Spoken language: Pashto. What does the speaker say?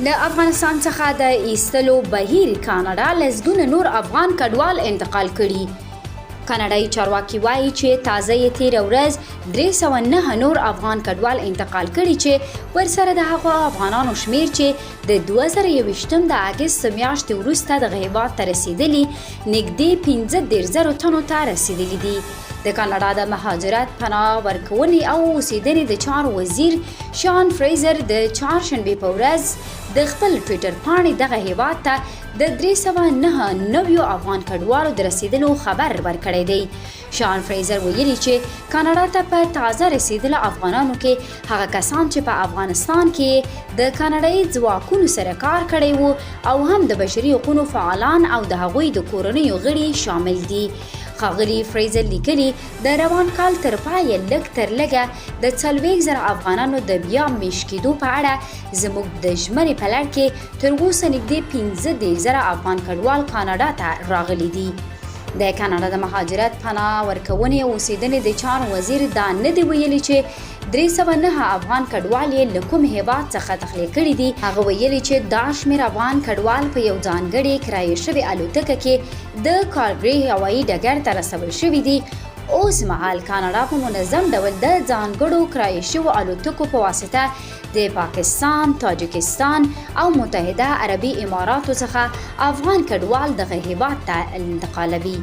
له افغانستان څخه د ایستلو بهیر کاناډا لسګونه نور افغان کډوال انتقال کړي. کاناډایي چارواکي وایي چې تازه یې تېره ورځ 309 نور افغان کډوال انتقال کړي چې ورسره د هغو افغانانو شمیر چې د 2021 د اګست میاشتې وروسته دغه هېواد ته رسېدلي نږدې 15,000 تنو ته رسېدلي دي. د کاناډا د مهاجرت، پناه ورکونې او اوسېدنې د چارو وزیر شان فریزر د چهارشنبې په ورځ د خپل ټویټر پاڼې دغه هېواد ته د 309 نویو افغان کډوالو د رسېدلو خبر ورکړی دی. شان فریزر ویلي چې کاناډا ته په تازه رسېدلو افغانانو کې هغه کسان چې په افغانستان کې د کاناډایي ځواکونو سره کار کړی وو او هم د بشري حقوقو فعالان او د هغوی د کورنیو غړي شامل دي. ښاغلي فریزر لیکلي د روان کال تر پایه لږ تر لږه د 40,000 افغانانو د بیا میشت کېدو په اړه زموږ د ژمنې په لړ کې تر اوسه نږدې 15,000 افغان کډوال کاناډا ته راغلي دي. د کاناډا د مهاجرت، پناه ورکونې او اوسېدنې د چارو وزیر دا نه دی ویلي چې 309 افغان کډوال یې له کوم هېواد څخه تخلیه کړي دي. هغه ویلي چې دا شمېر افغان کډوال په یو ځانګړې کرایه شوې الوتکه کې د کالګري هوایي ډګر ته رسول شوي دي. اوس مهال کاناډا په منظم ډول د ځانګړو کرایه شوو الوتکو په واسطه د پاکستان، تاجکستان او متحده عربي اماراتو څخه افغان کډوال دغه هېواد ته انتقالوي.